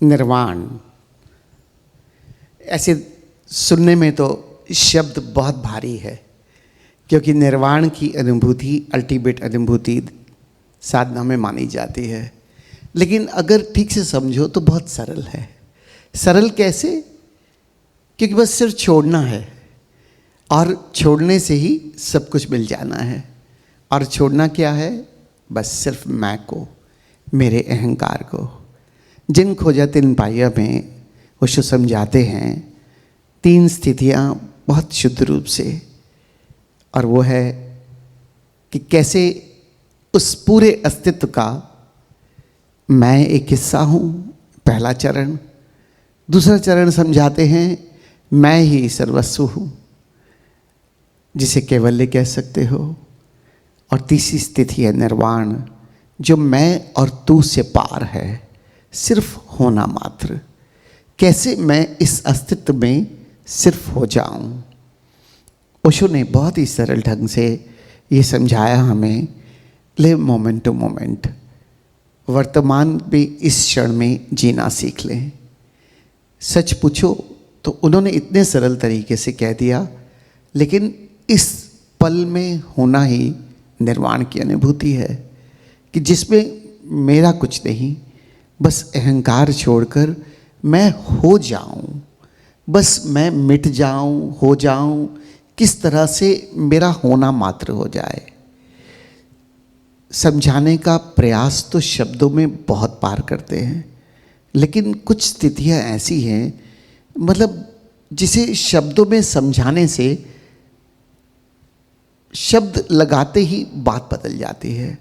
निर्वाण, ऐसे सुनने में तो शब्द बहुत भारी है, क्योंकि निर्वाण की अनुभूति अल्टीमेट अनुभूति साधना में मानी जाती है। लेकिन अगर ठीक से समझो तो बहुत सरल है। सरल कैसे? क्योंकि बस सिर्फ छोड़ना है, और छोड़ने से ही सब कुछ मिल जाना है। और छोड़ना क्या है? बस सिर्फ मैं को, मेरे अहंकार को। जिन खोजा तिन पाया में वो समझाते हैं 3 स्थितियां बहुत शुद्ध रूप से, और वो है कि कैसे उस पूरे अस्तित्व का मैं एक हिस्सा हूँ, पहला चरण। दूसरा चरण समझाते हैं मैं ही सर्वस्व हूँ, जिसे कैवल्य कह सकते हो। और तीसरी स्थिति है निर्वाण, जो मैं और तू से पार है, सिर्फ होना मात्र। कैसे मैं इस अस्तित्व में सिर्फ हो जाऊं। ओशो ने बहुत ही सरल ढंग से ये समझाया हमें, लिव मोमेंट टू मोमेंट, वर्तमान में इस क्षण में जीना सीख लें। सच पूछो तो उन्होंने इतने सरल तरीके से कह दिया, लेकिन इस पल में होना ही निर्वाण की अनुभूति है, कि जिसमें मेरा कुछ नहीं, बस अहंकार छोड़कर मैं हो जाऊं, बस मैं मिट जाऊं, हो जाऊं, किस तरह से मेरा होना मात्र हो जाए। समझाने का प्रयास तो शब्दों में बहुत पार करते हैं, लेकिन कुछ स्थितियां ऐसी हैं, मतलब जिसे शब्दों में समझाने से शब्द लगाते ही बात बदल जाती है।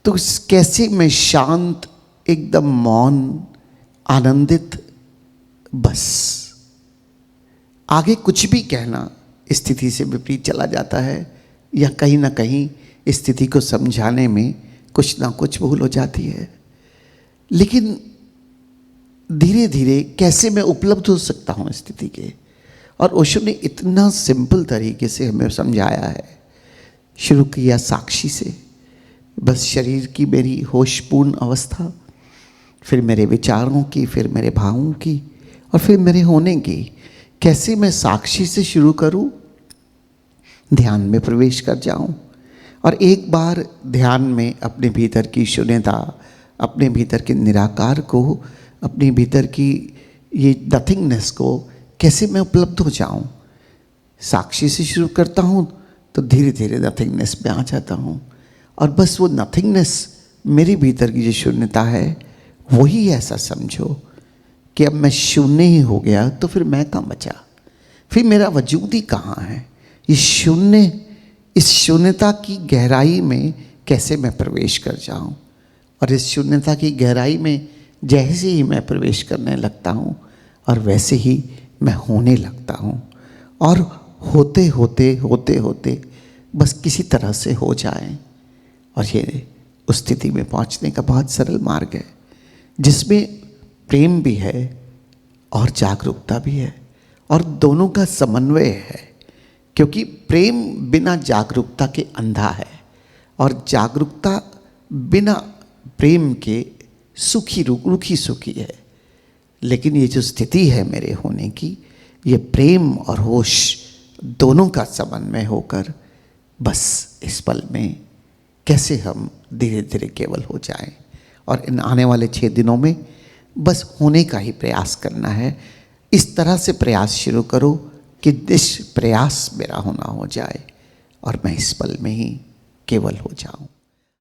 तो कैसे मैं शांत, एकदम मौन, आनंदित, बस आगे कुछ भी कहना स्थिति से विपरीत चला जाता है, या कहीं ना कहीं स्थिति को समझाने में कुछ ना कुछ भूल हो जाती है। लेकिन धीरे धीरे कैसे मैं उपलब्ध हो सकता हूँ स्थिति के, और ओशो ने इतना सिंपल तरीके से हमें समझाया है। शुरू किया साक्षी से, बस शरीर की मेरी होशपूर्ण अवस्था, फिर मेरे विचारों की, फिर मेरे भावों की, और फिर मेरे होने की। कैसे मैं साक्षी से शुरू करूं, ध्यान में प्रवेश कर जाऊं, और एक बार ध्यान में अपने भीतर की शून्यता, अपने भीतर के निराकार को, अपने भीतर की ये नथिंगनेस को कैसे मैं उपलब्ध हो जाऊं। साक्षी से शुरू करता हूं तो धीरे धीरे नथिंगनेस में आ जाता हूं, और बस वो नथिंगनेस, मेरे भीतर की जो शून्यता है, वही ऐसा समझो कि अब मैं शून्य ही हो गया, तो फिर मैं कहाँ बचा, फिर मेरा वजूद ही कहाँ है। ये शून्य, इस शून्यता की गहराई में कैसे मैं प्रवेश कर जाऊं, और इस शून्यता की गहराई में जैसे ही मैं प्रवेश करने लगता हूं, और वैसे ही मैं होने लगता हूं, और होते होते होते होते बस किसी तरह से हो जाएं। और ये उस स्थिति में पहुंचने का बहुत सरल मार्ग है, जिसमें प्रेम भी है और जागरूकता भी है, और दोनों का समन्वय है। क्योंकि प्रेम बिना जागरूकता के अंधा है, और जागरूकता बिना प्रेम के रूखी सूखी है। लेकिन ये जो स्थिति है मेरे होने की, ये प्रेम और होश दोनों का समन्वय होकर बस इस पल में कैसे हम धीरे धीरे केवल हो जाएं। और इन आने वाले 6 दिनों में बस होने का ही प्रयास करना है। इस तरह से प्रयास शुरू करो कि प्रयास मेरा होना हो जाए, और मैं इस पल में ही केवल हो जाऊं।